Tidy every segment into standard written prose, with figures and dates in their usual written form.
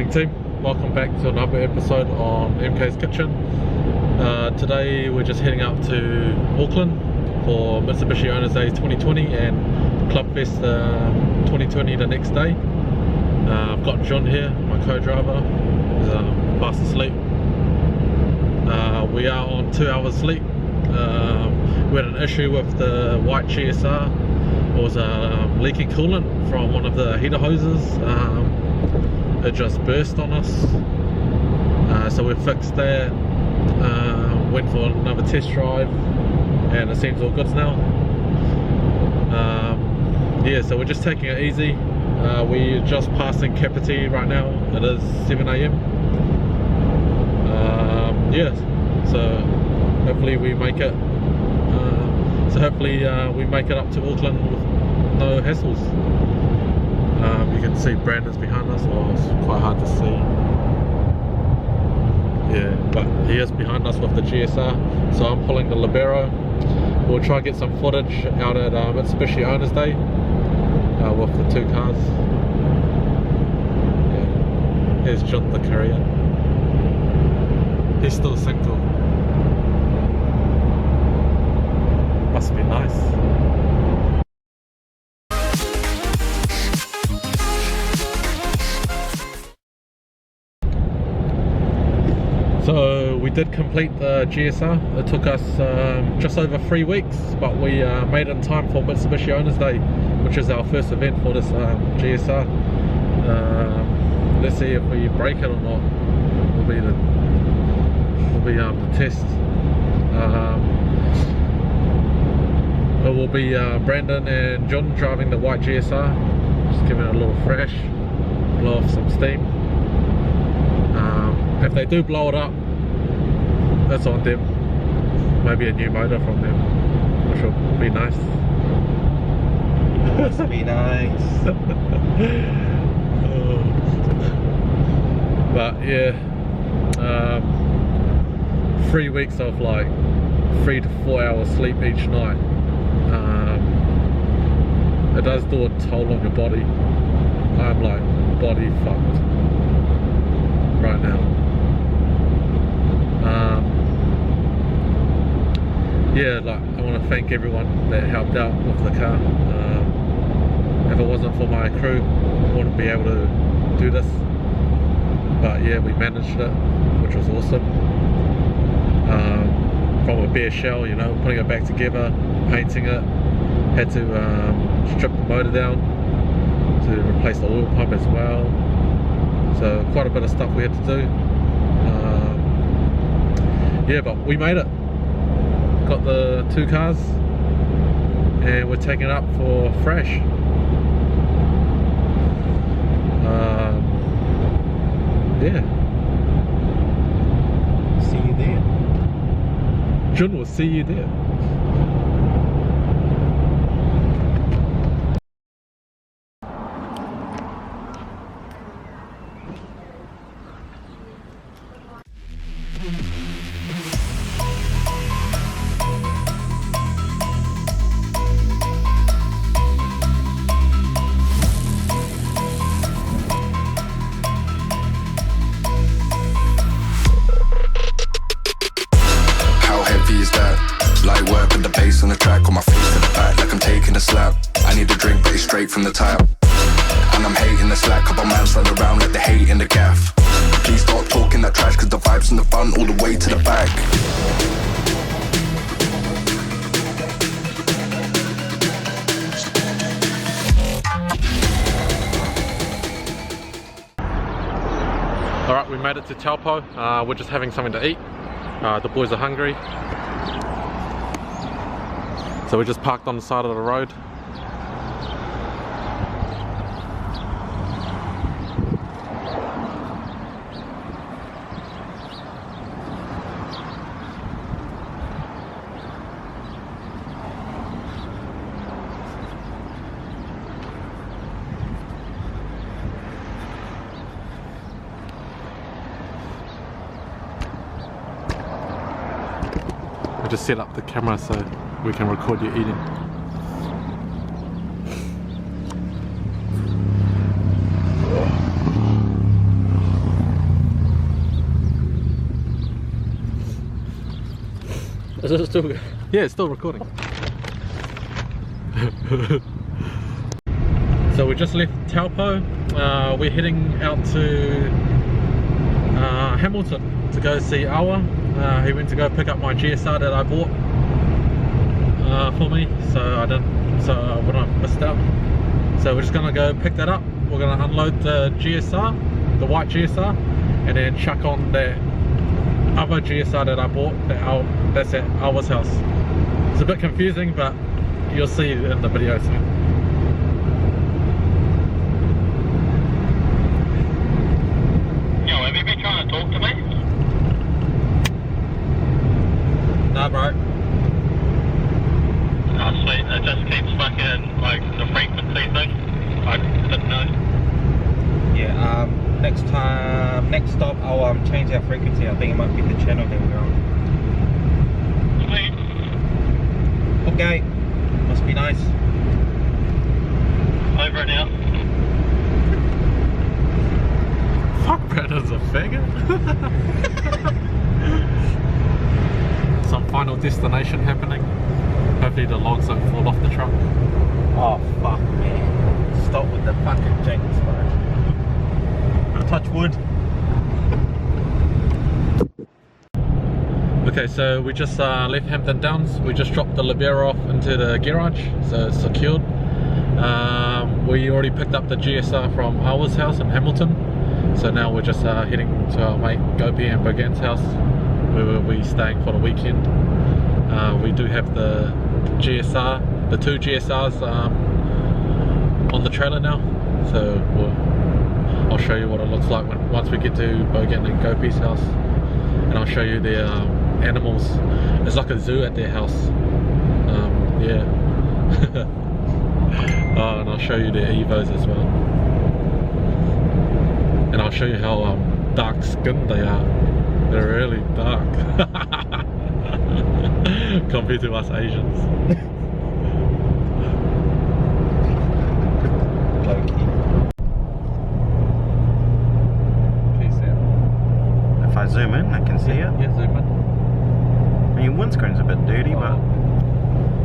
Morning team, welcome back to another episode on MK's Kitchen. Today we're just heading up to Auckland for Mitsubishi Owners Day 2020 and Club Fest 2020 the next day. I've got John here, my co-driver, he's fast asleep. We are on 2 hours sleep. We had an issue with the white GSR. It was leaking coolant from one of the heater hoses. It just burst on us, so we fixed that, went for another test drive, and it seems all good now. Yeah, so we're just taking it easy. We're just passing Kapiti right now. It is 7 AM. Yeah, so hopefully we make it. We make it up to Auckland with no hassles. You can see Brandon's behind us. Well, it's quite hard to see. Yeah, but he is behind us with the GSR. So I'm pulling the Libero. We'll try to get some footage out at Mitsubishi Owners Day with the two cars. Yeah. Here's John the Korean. He's still single. Must be nice. So we did complete the GSR. It took us just over 3 weeks, but we made it in time for Mitsubishi Owners Day, which is our first event for this GSR. Let's see if we break it or not. Will be the test. It will be Brandon and John driving the white GSR, just giving it a little fresh, blow off some steam. If they do blow it up, that's on them. Maybe a new motor from them, which will be nice. Must be nice. But yeah, 3 weeks of like 3 to 4 hours sleep each night. It does do a toll on your body. I'm like body fucked right now. Yeah, like I want to thank everyone that helped out with the car. If it wasn't for my crew, I wouldn't be able to do this. But yeah, we managed it, which was awesome. From a bare shell, you know, putting it back together, painting it, had to strip the motor down to replace the oil pump as well. So quite a bit of stuff we had to do. Yeah, but we made it. Got the two cars and we're taking it up for fresh. Yeah. See you there. John will see you there. Light work with the bass on the track, on my face to the back like I'm taking a slap. I need a drink but it's straight from the tap, and I'm hating the slack. Couple mans run around like they hate in the gaff. Please stop talking that trash, cause the vibes in the front all the way to the back. Alright, we made it to Taupo. We're just having something to eat. The boys are hungry. So we just parked on the side of the road. I just set up the camera so we can record you eating. Is it still good? Yeah, it's still recording. So we just left Taupo. We're heading out to Hamilton to go see Awa. He went to go pick up my GSR that I bought for me, so I wouldn't missed out. So we're just gonna go pick that up. We're gonna unload the GSR, the white GSR, and then chuck on that other GSR that I bought that's at Awa's house. It's a bit confusing, but you'll see it in the video soon. Yo, have you been trying to talk to me? Nah, bro. Oh, sweet. It just keeps fucking, like, the frequency thing. I didn't know. Yeah, next stop I'll change our frequency. I think it might be the channel that we're on. Sweet. Okay, must be nice. Over it now. Fuck, Brandon's a faggot. Some final destination happening. Hopefully the logs don't fall off the truck. Oh fuck, man. Stop with the fucking jinx, bro. Touch wood. Okay, so we just left Hampton Downs. We just dropped the Libera off into the garage, so it's secured. We already picked up the GSR from Awa's house in Hamilton, so now we're just heading to our mate Gopi and Bogan's house, where we'll be staying for the weekend. We do have the GSR, the two GSRs on the trailer now, so I'll show you what it looks like once we get to Bogan and Gopi's house, and I'll show you their animals. It's like a zoo at their house. Yeah. Oh, and I'll show you their Evos as well, and I'll show you how dark skinned they are. They're really dark compared to us Asians. If I zoom in, I can see it. Yeah, zoom in. I mean, your windscreen's a bit dirty, but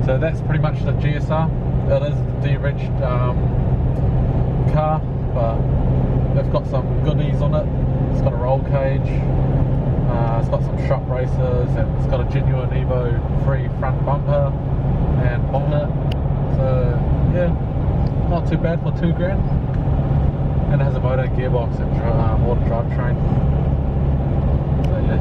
So that's pretty much the GSR. It is a de-rigged car, but they've got some goodies on it. It's got a roll cage, it's got some shop races, and it's got a genuine Evo 3 front bumper and bonnet. So yeah, not too bad for $2 grand. And it has a motor, gearbox, and water drivetrain. So yeah.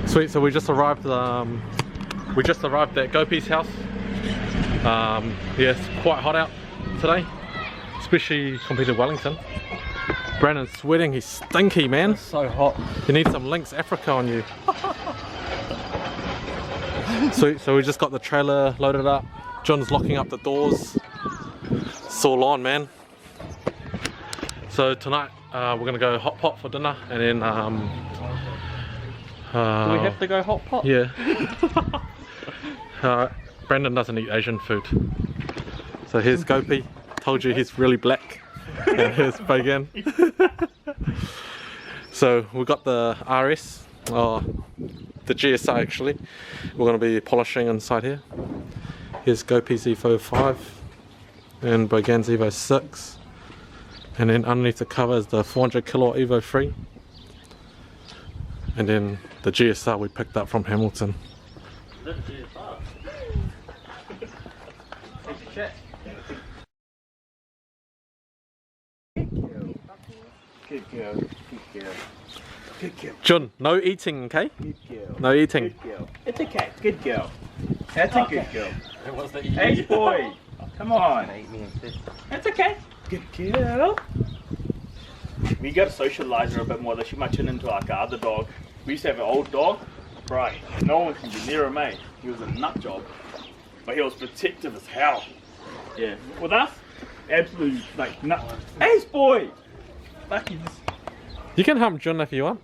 Sweet, so we just arrived at Gopi's house. Yeah, it's quite hot out today, especially compared to Wellington. Brandon's sweating, he's stinky, man. It's so hot. You need some Lynx Africa on you. Sweet, so we just got the trailer loaded up. John's locking up the doors. It's all on, man. So tonight we're gonna go hot pot for dinner, and then Do we have to go hot pot? yeah. Brandon doesn't eat Asian food. So here's Gopi. Told you he's really black. And here's Bogan. So we got the RS, or the GSR actually. We're going to be polishing inside here. Here's Gopi's Evo 5 and Bogan's Evo 6. And then underneath the cover is the 400 kilowatt Evo 3. And then the GSR we picked up from Hamilton. Is that a GSR? Take a check. Good girl. Good girl. Good girl. John, no eating, okay? Good girl. No eating. Good girl. It's okay. Good girl. That's a good girl. It was the Hey boy. Come on. eat me instead. That's okay. Good girl. We got to socialise her a bit more, that she might turn into like our other dog. We used to have an old dog, right? No one can be near him, mate. He was a nut job, but he was protective as hell. Yeah. With us, absolute like nut. Ace boy. Fucking. You can hump Jun if you want.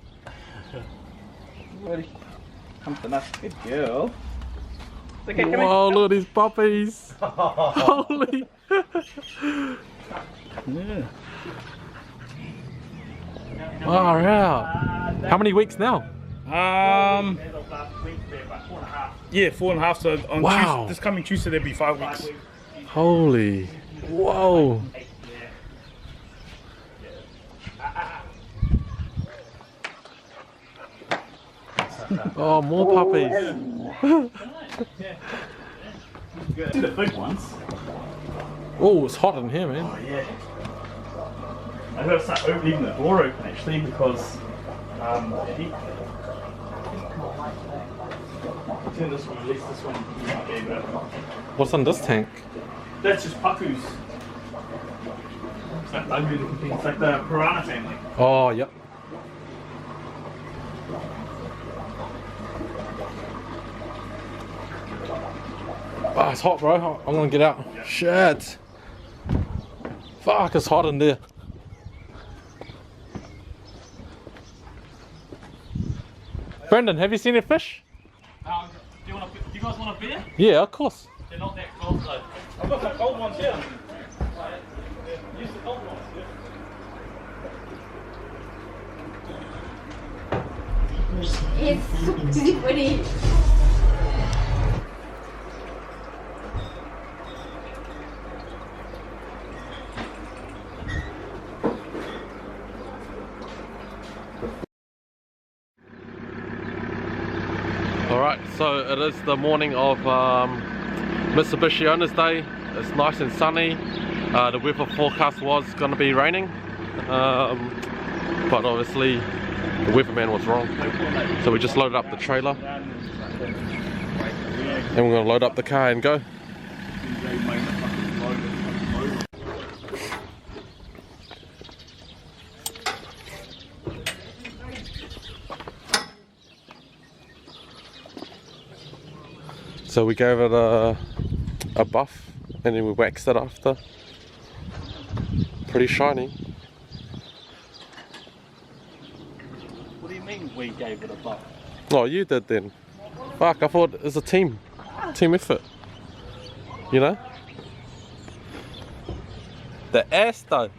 Come to us. Good girl. Okay, come Whoa, look at these puppies. Holy. Yeah. Far out. How many weeks now? Yeah, 4.5. So on Wow. Tuesday, this coming Tuesday there'll be 5 weeks. Holy. Whoa. Oh, more puppies. The big ones. Oh, it's hot in here, man. Oh yeah. I gotta start leaving the door open actually because he turn this one, release this one. Okay, but What's in this tank? that's just pakus. It's like ugly looking thing. It's like the piranha family. Oh, yep. Ah, it's hot, bro. I'm gonna get out. Shit. Fuck, it's hot in there. Brendan, have you seen a fish? Do you guys want a beer? Yeah, of course. They're not that cold though. I've got some cold ones here. Use the cold ones. It's super funny. Alright, so it is the morning of Mitsubishi Owners Day. It's nice and sunny. The weather forecast was going to be raining, but obviously the weatherman was wrong. So we just loaded up the trailer and we're going to load up the car and go. So we gave it a buff and then we waxed it after. Pretty shiny. What do you mean we gave it a buff? Oh, you did then. Fuck, I thought it was a team effort. You know? The ass though.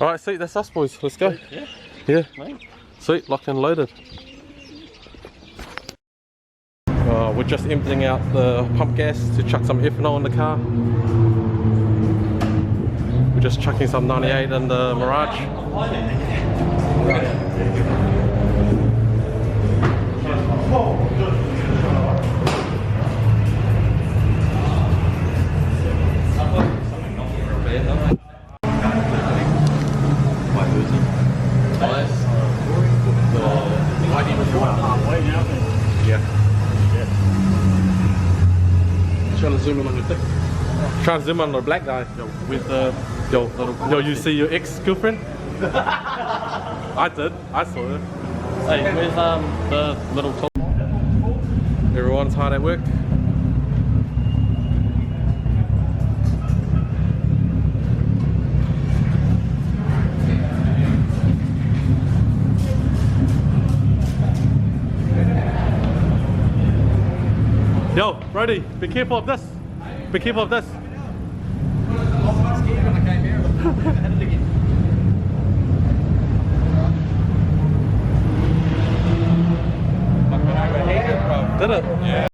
Alright, sweet, that's us boys, let's go. Yeah. Yeah. Mate. Sweet, locked and loaded. We're just emptying out the pump gas to chuck some ethanol in the car. We're just chucking some 98 in the Mirage. Trying to zoom in on your thick. Trying to zoom on the black guy. With the Yo, you see your ex-girlfriend? I did. I saw her. Hey, where's the little top? Everyone's hard at work. Yo, Brody, be careful of this. Be careful of this. Did it? Yeah.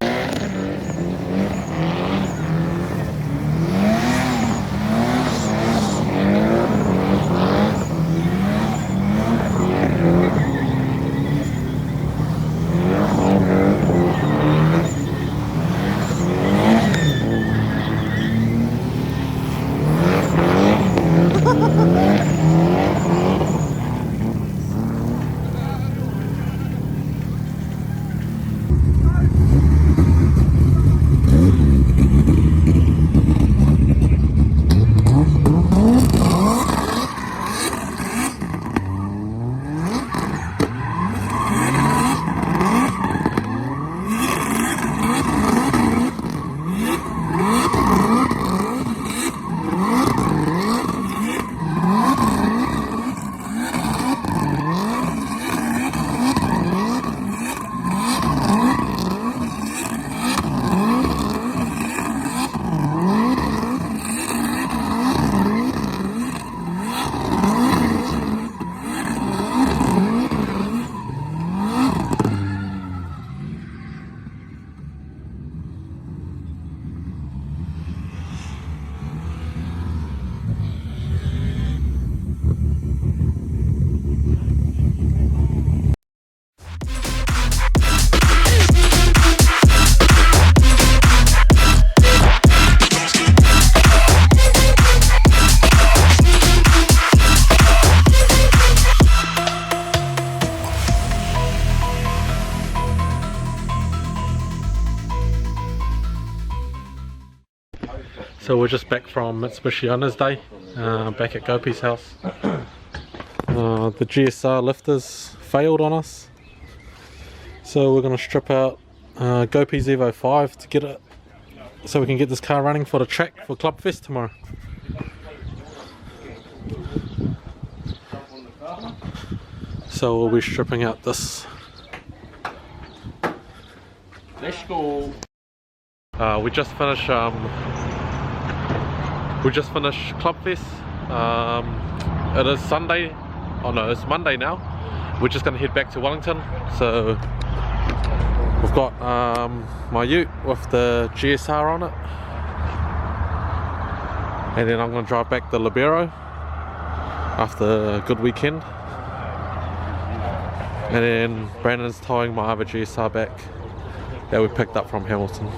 So we're just back from Mitsubishi Owners Day, back at Gopi's house. The GSR lifters failed on us, so we're going to strip out Gopi's Evo 5 to get it, so we can get this car running for the track for Club Fest tomorrow. So we'll be stripping out this. Let's go. We just finished Club Fest. It is Sunday. Oh no, it's Monday now. We're just gonna head back to Wellington. So we've got my ute with the GSR on it, and then I'm gonna drive back the Libero after a good weekend, and then Brandon's towing my other GSR back that we picked up from Hamilton.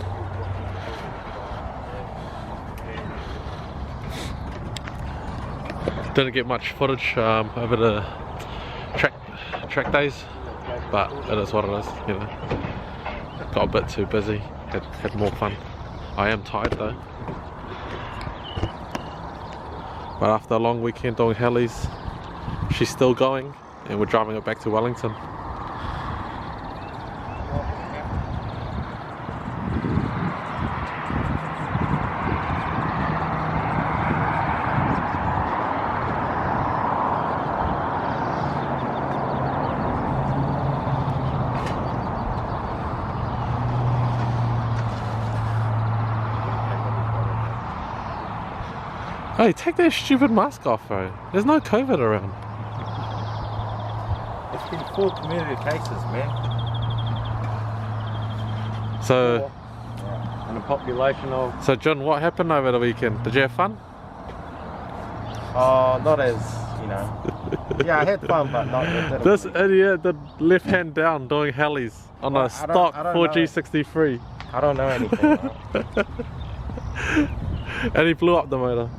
Didn't get much footage over the track days, but it is what it is, you know. Got a bit too busy, had more fun. I am tired though. But after a long weekend doing helis, she's still going, and we're driving her back to Wellington. Hey, take that stupid mask off, bro. There's no COVID around. It's been 4 community cases, man. So, And a population of... so John, what happened over the weekend? Did you have fun? not as, you know... Yeah, I had fun, but not... This idiot did left hand down doing helis on a stock I don't 4G63. I don't know anything. Right? And he blew up the motor.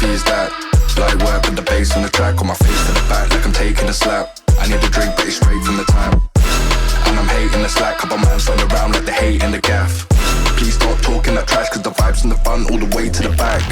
Is that light work with the bass on the track, on my face to the back like I'm taking a slap. I need a drink but it's straight from the tap, and I'm hating the slack. Couple man stand around like they hate in the gaff. Please stop talking that trash, cause the vibes and the fun all the way to the back.